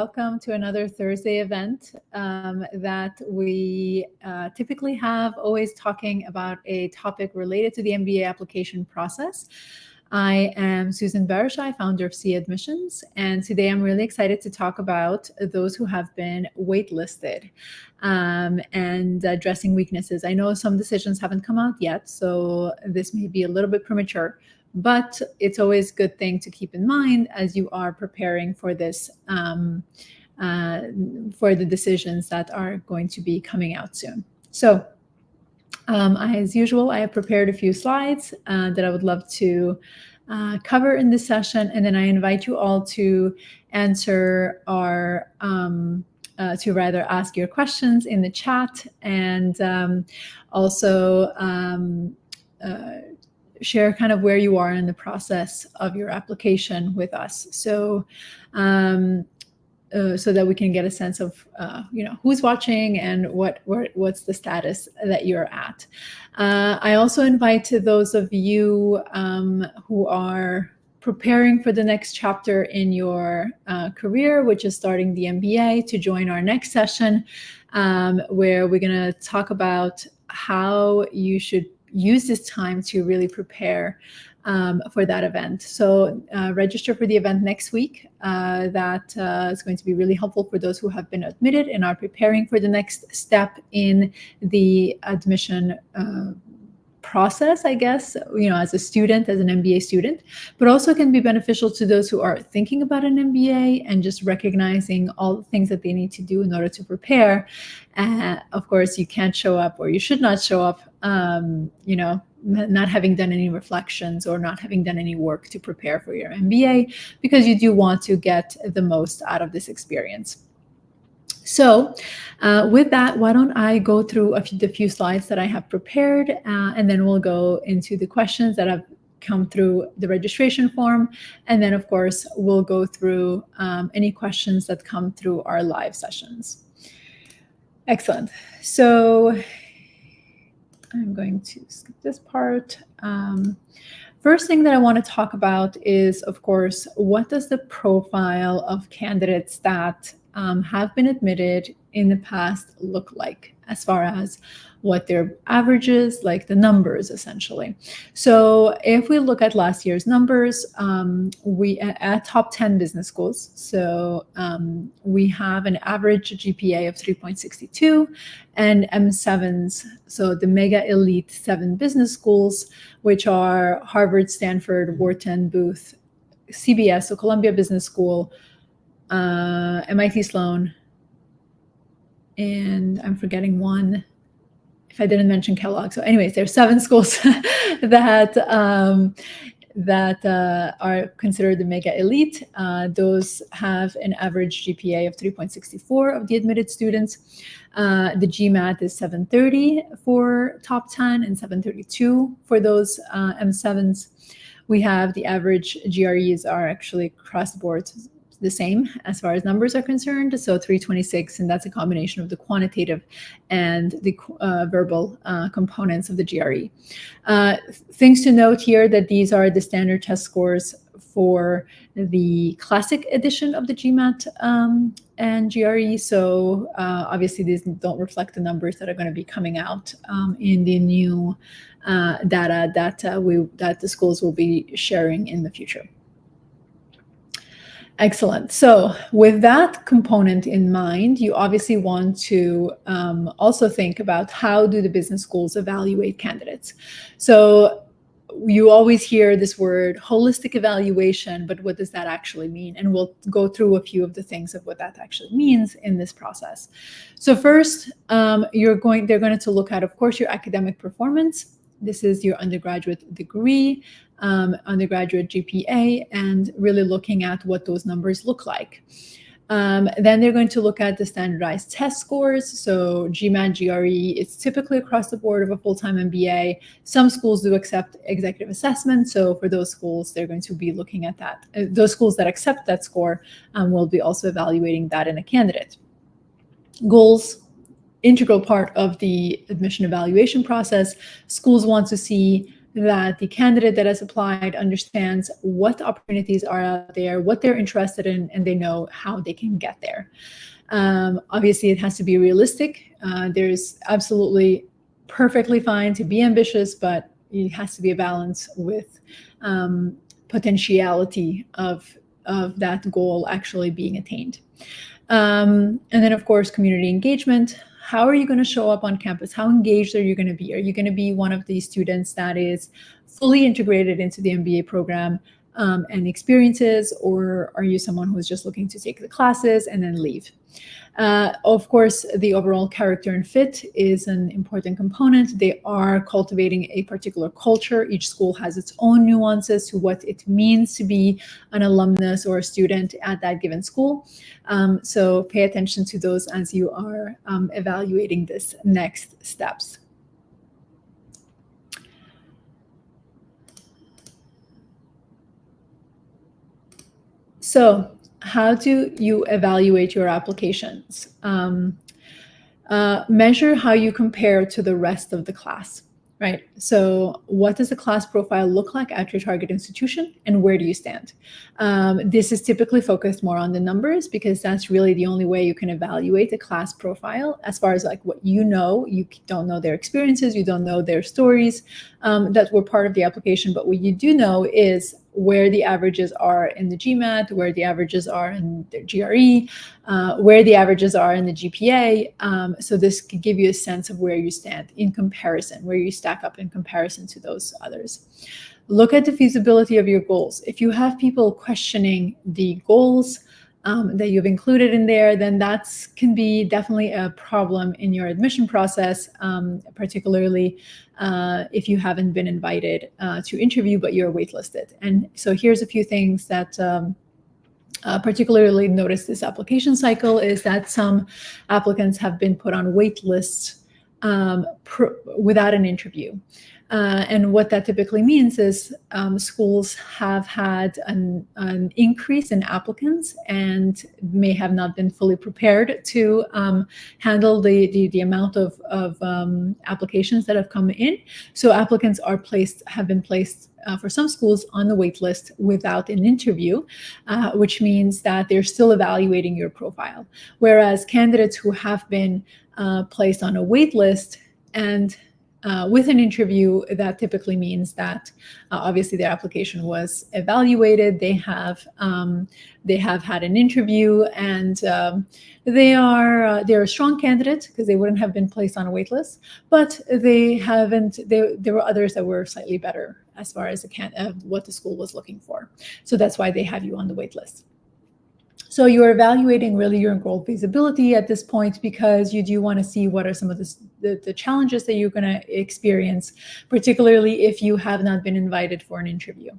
welcome to another Thursday event that we typically have, always talking about a topic related to the MBA application process. I am Susan Bereshai, founder of C Admissions, and today I'm really excited to talk about those who have been waitlisted and addressing weaknesses. I know some decisions haven't come out yet, so this may be a little bit premature, but it's always a good thing to keep in mind as you are preparing for this, for the decisions that are going to be coming out soon. So as usual, I have prepared a few slides that I would love to cover in this session, and then I invite you all to answer our to rather ask your questions in the chat, and also share kind of where you are in the process of your application with us. So so that we can get a sense of who's watching and what's the status that you're at. I also invite those of you who are preparing for the next chapter in your career, which is starting the MBA, to join our next session, where we're going to talk about how you should use this time to really prepare for that event. So register for the event next week. That is going to be really helpful for those who have been admitted and are preparing for the next step in the admission process, I guess, as a student, as an MBA student, but also can be beneficial to those who are thinking about an MBA and just recognizing all the things that they need to do in order to prepare. Of course, you can't show up, or you should not show up, not having done any reflections or not having done any work to prepare for your MBA, because you do want to get the most out of this experience. So with that, why don't I go through the few slides that I have prepared, and then we'll go into the questions that have come through the registration form. And then, of course, we'll go through any questions that come through our live sessions. Excellent. So I'm going to skip this part. First thing that I want to talk about is, of course, what does the profile of candidates that have been admitted in the past look like, as far as what their averages, like the numbers, essentially. So if we look at last year's numbers, we at top 10 business schools. So we have an average GPA of 3.62 and M7s. So the mega elite 7 business schools, which are Harvard, Stanford, Wharton, Booth, CBS, so Columbia Business School, MIT Sloan, and I'm forgetting one if I didn't mention Kellogg. So anyways, there's 7 schools that are considered the mega elite. Those have an average GPA of 3.64 of the admitted students. The GMAT is 730 for top 10 and 732 for those M7s. We have the average GREs are actually across the board the same as far as numbers are concerned. So 326, and that's a combination of the quantitative and the verbal components of the GRE. Things to note here that these are the standard test scores for the classic edition of the GMAT and GRE. So obviously these don't reflect the numbers that are going to be coming out in the new data that the schools will be sharing in the future. Excellent. So with that component in mind, you obviously want to also think about how do the business schools evaluate candidates. So you always hear this word holistic evaluation, but what does that actually mean? And we'll go through a few of the things of what that actually means in this process. So first, they're going to look at, of course, your academic performance. This is your undergraduate degree, undergraduate GPA, and really looking at what those numbers look like. Then they're going to look at the standardized test scores. So GMAT, GRE, it's typically across the board of a full-time MBA. Some schools do accept executive assessment. So for those schools, they're going to be looking at that. Those schools that accept that score will be also evaluating that in a candidate. Goals, integral part of the admission evaluation process. Schools want to see that the candidate that has applied understands what opportunities are out there, what they're interested in, and they know how they can get there. Obviously, it has to be realistic. There's absolutely perfectly fine to be ambitious, but it has to be a balance with potentiality of that goal actually being attained. And then, of course, community engagement. How are you going to show up on campus? How engaged are you going to be? Are you going to be one of these students that is fully integrated into the MBA program and experiences, or are you someone who's just looking to take the classes and then leave? Of course, the overall character and fit is an important component. They are cultivating a particular culture. Each school has its own nuances to what it means to be an alumnus or a student at that given school. So pay attention to those as you are evaluating this next steps. So how do you evaluate your applications? Measure how you compare to the rest of the class, right? So what does the class profile look like at your target institution, and where do you stand? This is typically focused more on the numbers, because that's really the only way you can evaluate the class profile. As far as like what you don't know their experiences, you don't know their stories that were part of the application, but what you do know is where the averages are in the GMAT, where the averages are in the GRE, where the averages are in the GPA. So this could give you a sense of where you stand in comparison, where you stack up in comparison to those others. Look at the feasibility of your goals. If you have people questioning the goals that you've included in there, then that can be definitely a problem in your admission process, particularly if you haven't been invited to interview, but you're waitlisted. And so here's a few things that particularly notice this application cycle is that some applicants have been put on wait lists without an interview. And what that typically means is schools have had an increase in applicants and may have not been fully prepared to handle the amount of applications that have come in. So applicants have been placed for some schools on the wait list without an interview, which means that they're still evaluating your profile. Whereas candidates who have been placed on a wait list and with an interview, that typically means that obviously their application was evaluated. They have had an interview, and they're a strong candidate because they wouldn't have been placed on a wait list. But there were others that were slightly better as far as what the school was looking for. So that's why they have you on the wait list. So you're evaluating really your goal feasibility at this point, because you do want to see what are some of the challenges that you're going to experience, particularly if you have not been invited for an interview.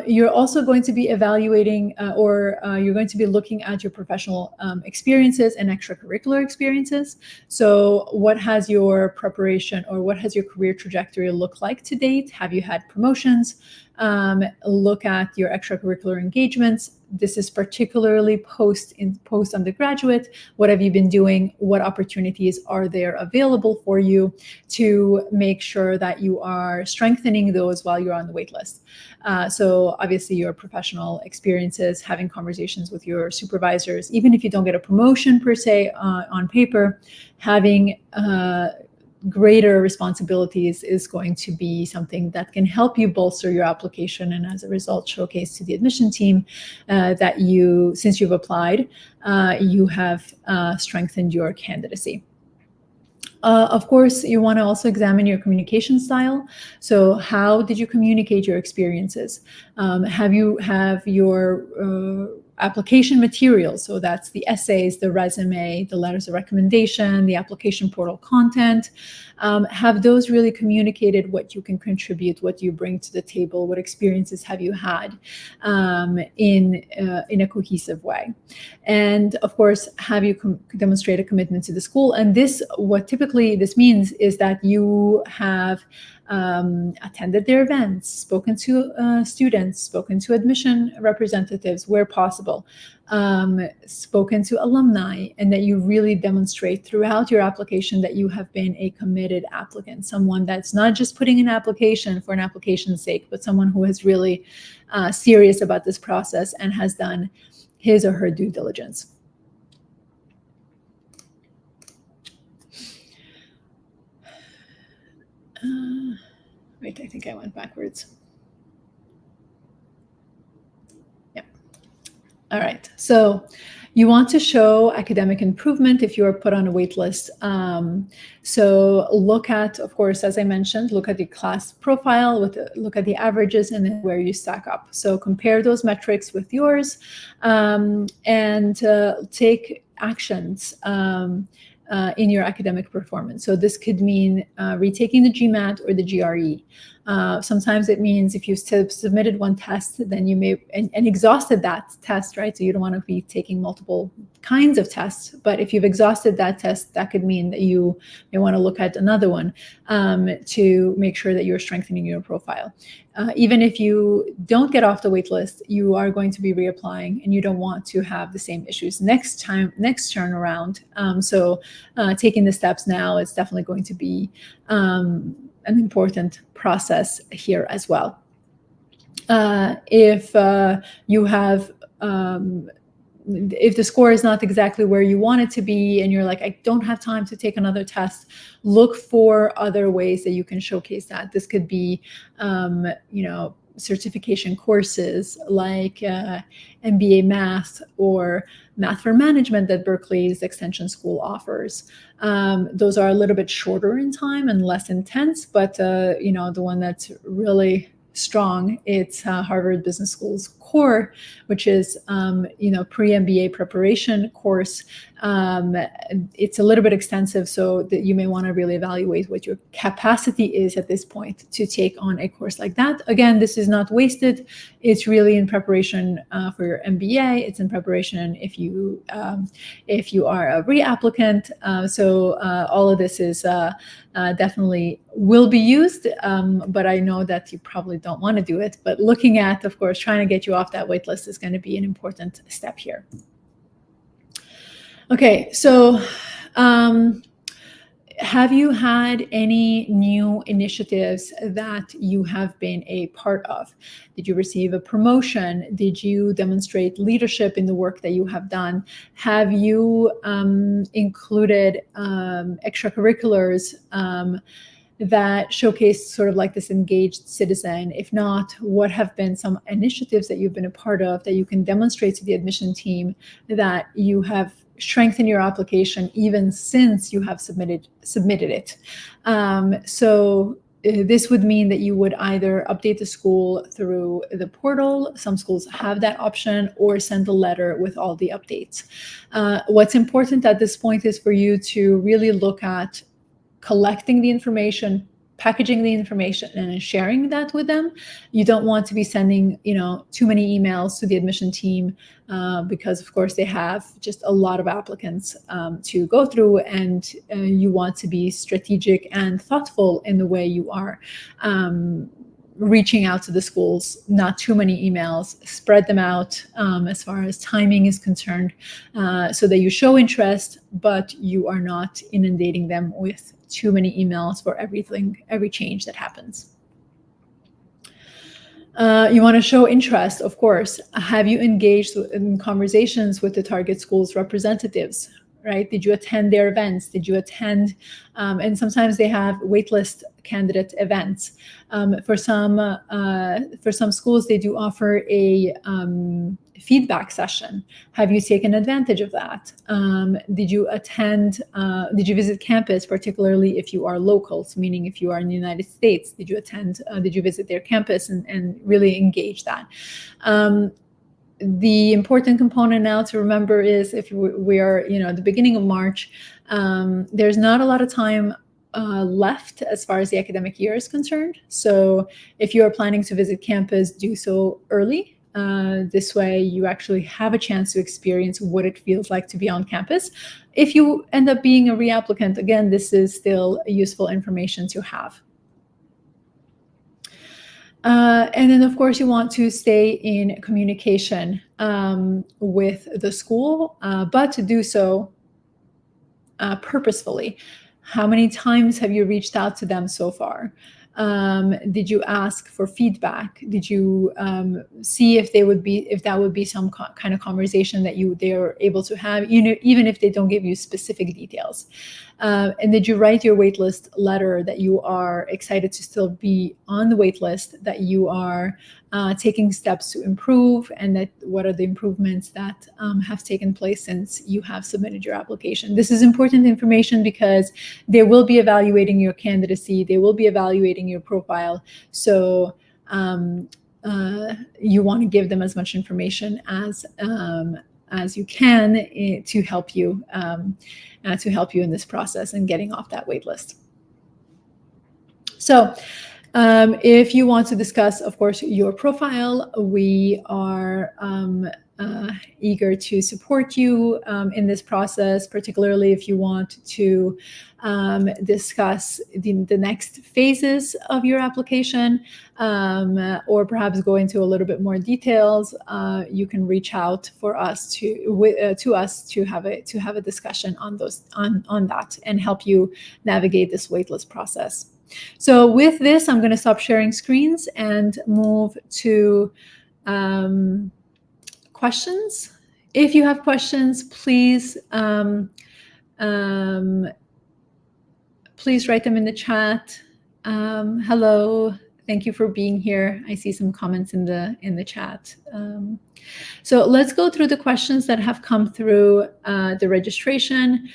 You're also going to be evaluating you're going to be looking at your professional experiences and extracurricular experiences. So what has your preparation or what has your career trajectory looked like to date? Have you had promotions? Look at your extracurricular engagements. This is particularly post undergraduate. What have you been doing? What opportunities are there available for you to make sure that you are strengthening those while you're on the wait list? So obviously your professional experiences, having conversations with your supervisors, even if you don't get a promotion per se on paper, having greater responsibilities is going to be something that can help you bolster your application, and as a result showcase to the admission team that since you've applied, you have strengthened your candidacy. Of course, you want to also examine your communication style. So how did you communicate your experiences? Have your application materials, so that's the essays, the resume, the letters of recommendation, the application portal content, have those really communicated what you can contribute, what you bring to the table, what experiences have you had in a cohesive way? And of course, have you demonstrate a commitment to the school? And what typically this means is that you have attended their events, spoken to students, spoken to admission representatives where possible, spoken to alumni, and that you really demonstrate throughout your application that you have been a committed applicant, someone that's not just putting an application for an application's sake, but someone who is really serious about this process and has done his or her due diligence. Wait, I think I went backwards. Yeah. All right. So you want to show academic improvement if you are put on a wait list. So look at, of course, as I mentioned, look at the class profile, look at the averages and then where you stack up. So compare those metrics with yours and take actions in your academic performance. So this could mean retaking the GMAT or the GRE. Sometimes it means if you've submitted one test, then you may, and exhausted that test, right? So you don't want to be taking multiple kinds of tests, but if you've exhausted that test, that could mean that you may want to look at another one to make sure that you're strengthening your profile. Even if you don't get off the wait list, you are going to be reapplying and you don't want to have the same issues next turn around. So taking the steps now is definitely going to be an important process here as well. If you have if the score is not exactly where you want it to be and you're like, I don't have time to take another test, look for other ways that you can showcase that. This could be, certification courses like MBA Math or Math for Management that Berkeley's Extension School offers. Those are a little bit shorter in time and less intense, but the one that's really strong, it's Harvard Business School's core, which is pre-MBA preparation course. It's a little bit extensive, so that you may want to really evaluate what your capacity is at this point to take on a course like that. Again, this is not wasted. It's really in preparation for your MBA. It's in preparation if you are a reapplicant. So all of this is definitely will be used, but I know that you probably don't want to do it. But looking at, of course, trying to get you off that wait list is going to be an important step here. Okay, so have you had any new initiatives that you have been a part of? Did you receive a promotion? Did you demonstrate leadership in the work that you have done? Have you included extracurriculars that showcase sort of like this engaged citizen? If not, what have been some initiatives that you've been a part of that you can demonstrate to the admission team that you have strengthened your application even since you have submitted it? So this would mean that you would either update the school through the portal, some schools have that option, or send a letter with all the updates. What's important at this point is for you to really look at collecting the information, packaging the information, and sharing that with them. You don't want to be sending, too many emails to the admission team because, of course, they have just a lot of applicants to go through, and you want to be strategic and thoughtful in the way you are reaching out to the schools. Not too many emails, spread them out as far as timing is concerned, so that you show interest, but you are not inundating them with too many emails for every change that happens. You want to show interest, of course. Have you engaged in conversations with the target school's representatives, right? Did you attend their events? Did you attend, and sometimes they have waitlist candidate events. For some schools, they do offer a feedback session. Have you taken advantage of that? Did you visit campus, particularly if you are locals, meaning if you are in the United States? Did you visit their campus and really engage that? The important component now to remember is if we are, at the beginning of March, there's not a lot of time left as far as the academic year is concerned. So if you are planning to visit campus, do so early. This way you actually have a chance to experience what it feels like to be on campus. If you end up being a reapplicant, again, this is still useful information to have. And then, of course, you want to stay in communication with the school, but to do so purposefully. How many times have you reached out to them so far? Did you ask for feedback? Did you see if that would be some kind of conversation that they are able to have, even if they don't give you specific details? And did you write your waitlist letter that you are excited to still be on the waitlist, that you are taking steps to improve, and that what are the improvements that have taken place since you have submitted your application? This is important information because they will be evaluating your candidacy, they will be evaluating your profile. So you want to give them as much information as you can to help you in this process and getting off that wait list. So if you want to discuss, of course, your profile, we are eager to support you in this process, particularly if you want to discuss the next phases of your application, or perhaps go into a little bit more details. You can reach out for us to have a discussion on that and help you navigate this waitlist process. So with this, I'm going to stop sharing screens and move to questions. If you have questions, please please write them in the chat. Hello, thank you for being here. I see some comments in the chat. So let's go through the questions that have come through the registration.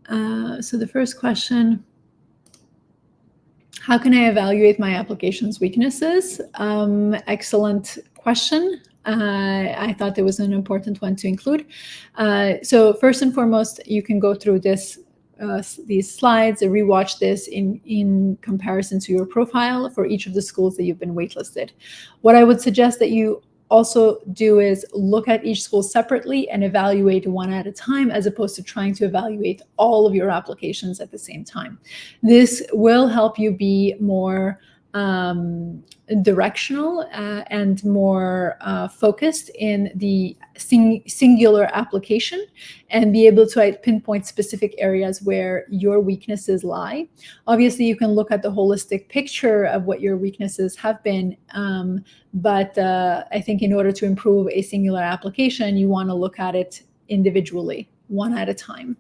So the first question: how can I evaluate my application's weaknesses? Excellent question. I thought it was an important one to include. So first and foremost, you can go through these slides and rewatch this in comparison to your profile for each of the schools that you've been waitlisted. What I would suggest that you also do is look at each school separately and evaluate one at a time, as opposed to trying to evaluate all of your applications at the same time. This will help you be more directional and more focused in the singular application, and be able to pinpoint specific areas where your weaknesses lie. Obviously, you can look at the holistic picture of what your weaknesses have been, but I think in order to improve a singular application, you want to look at it individually, one at a time.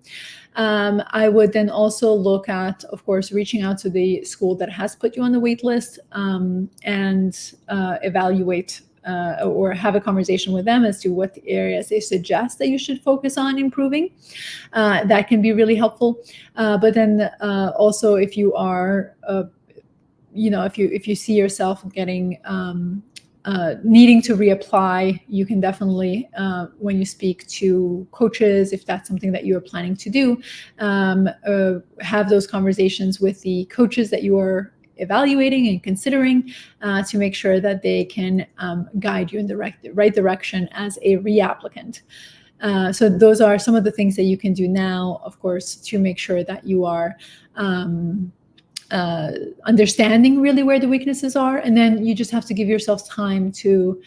I would then also look at, of course, reaching out to the school that has put you on the wait list, and evaluate or have a conversation with them as to what areas they suggest that you should focus on improving. That can be really helpful. But then also, if you are, if you see yourself getting needing to reapply, you can definitely, when you speak to coaches, if that's something that you are planning to do, have those conversations with the coaches that you are evaluating and considering, to make sure that they can guide you in the right direction as a reapplicant. So those are some of the things that you can do now, of course, to make sure that you are understanding really where the weaknesses are, and then you just have to give yourself time to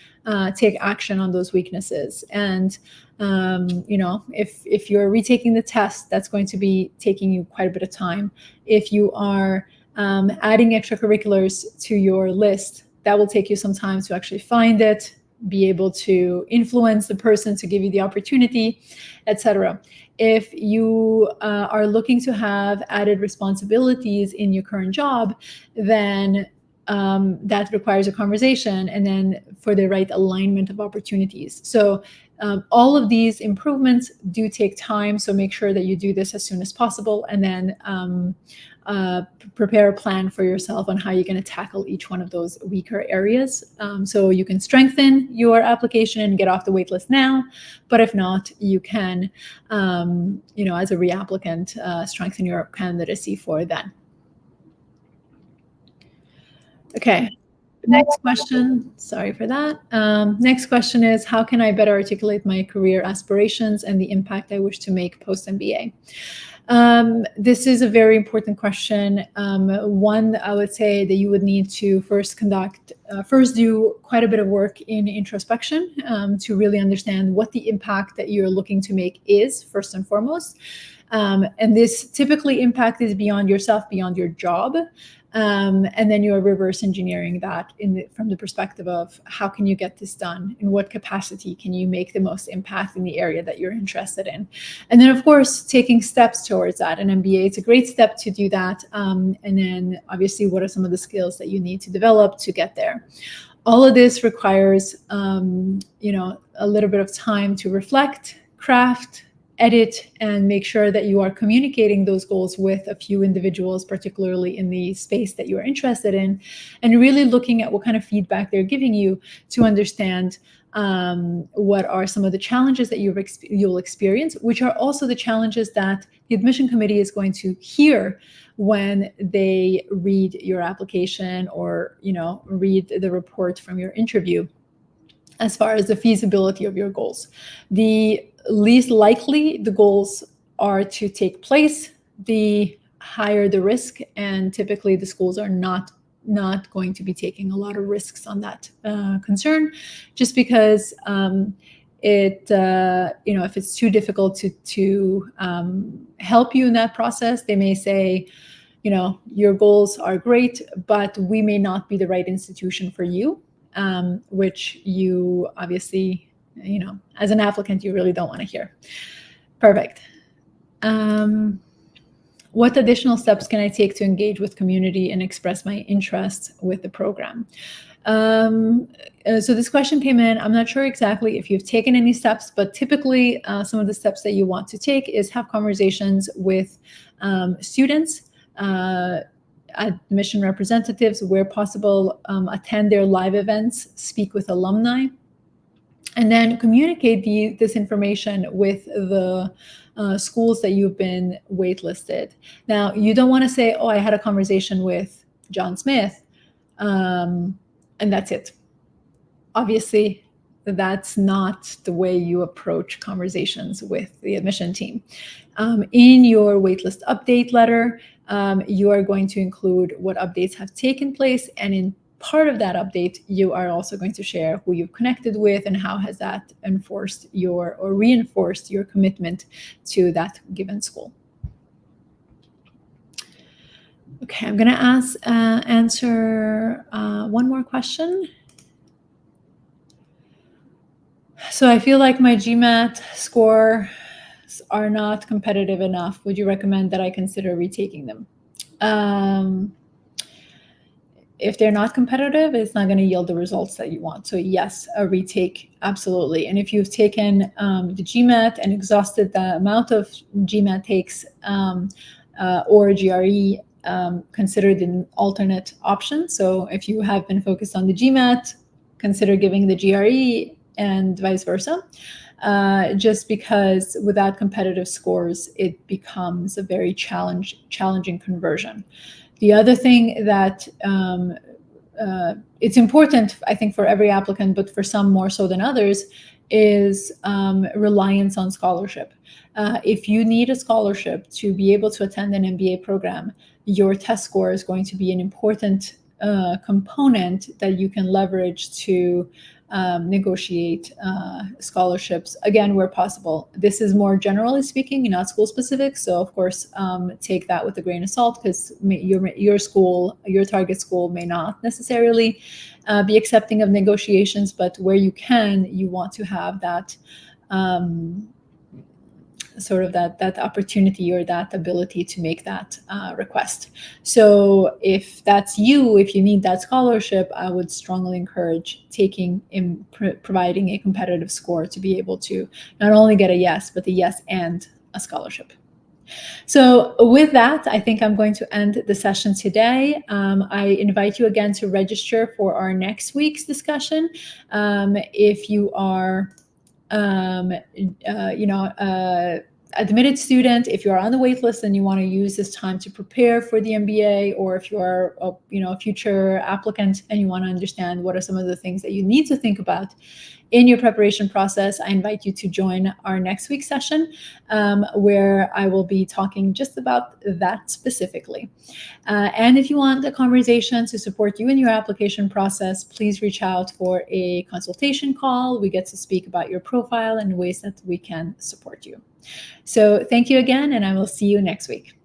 take action on those weaknesses. And if you're retaking the test, that's going to be taking you quite a bit of time. If you are adding extracurriculars to your list, that will take you some time to actually find it, be able to influence the person to give you the opportunity, etc. If you are looking to have added responsibilities in your current job, then that requires a conversation, and then for the right alignment of opportunities. So all of these improvements do take time, so make sure that you do this as soon as possible, and then prepare a plan for yourself on how you're going to tackle each one of those weaker areas, so you can strengthen your application and get off the wait list now. But if not, you can, as a reapplicant, strengthen your candidacy for then. Okay. Next question. Sorry for that. Next question is, how can I better articulate my career aspirations and the impact I wish to make post-MBA? This is a very important question. One, I would say that you would need to first do quite a bit of work in introspection to really understand what the impact that you're looking to make is, first and foremost. And this typically impact is beyond yourself, beyond your job. And then you're reverse engineering that from the perspective of how can you get this done? In what capacity can you make the most impact in the area that you're interested in? And then, of course, taking steps towards that. An MBA, it's a great step to do that. And then, obviously, what are some of the skills that you need to develop to get there? All of this requires, a little bit of time to reflect, craft, edit, and make sure that you are communicating those goals with a few individuals, particularly in the space that you are interested in, and really looking at what kind of feedback they're giving you to understand what are some of the challenges that you'll experience, which are also the challenges that the admission committee is going to hear when they read your application or, read the report from your interview as far as the feasibility of your goals. The least likely the goals are to take place, the higher the risk, and typically the schools are not going to be taking a lot of risks on that concern, just because if it's too difficult to help you in that process, they may say, your goals are great, but we may not be the right institution for you, which you obviously, as an applicant, you really don't want to hear. Perfect. What additional steps can I take to engage with community and express my interest with the program? So this question came in. I'm not sure exactly if you've taken any steps, but typically some of the steps that you want to take is have conversations with students, admission representatives, where possible, attend their live events, speak with alumni, and then communicate this information with the schools that you've been waitlisted. Now, you don't want to say, oh, I had a conversation with John Smith, and that's it. Obviously, that's not the way you approach conversations with the admission team. In your waitlist update letter, you are going to include what updates have taken place, and in part of that update, you are also going to share who you've connected with and how has that reinforced your commitment to that given school. Okay, I'm going to answer one more question. So I feel like my GMAT scores are not competitive enough. Would you recommend that I consider retaking them? If they're not competitive, it's not going to yield the results that you want. So yes, a retake, absolutely. And if you've taken the GMAT and exhausted the amount of GMAT takes or GRE, consider the alternate option. So if you have been focused on the GMAT, consider giving the GRE and vice versa. Just because without competitive scores, it becomes a very challenging conversion. The other thing that it's important, I think, for every applicant, but for some more so than others, is reliance on scholarship. If you need a scholarship to be able to attend an MBA program, your test score is going to be an important component that you can leverage to negotiate scholarships, again, where possible. This is more generally speaking, not school specific. So of course, take that with a grain of salt, because your school, your target school may not necessarily be accepting of negotiations, but where you can, you want to have that sort of that opportunity or that ability to make that request. So if that's you, if you need that scholarship, I would strongly encourage providing a competitive score to be able to not only get a yes, but a yes and a scholarship. So with that, I think I'm going to end the session today. I invite you again to register for our next week's discussion. If you are admitted student, if you are on the wait list and you want to use this time to prepare for the MBA, or if you are a future applicant and you want to understand what are some of the things that you need to think about in your preparation process, I invite you to join our next week's session, where I will be talking just about that specifically. And if you want a conversation to support you in your application process, please reach out for a consultation call. We get to speak about your profile and ways that we can support you. So thank you again, and I will see you next week.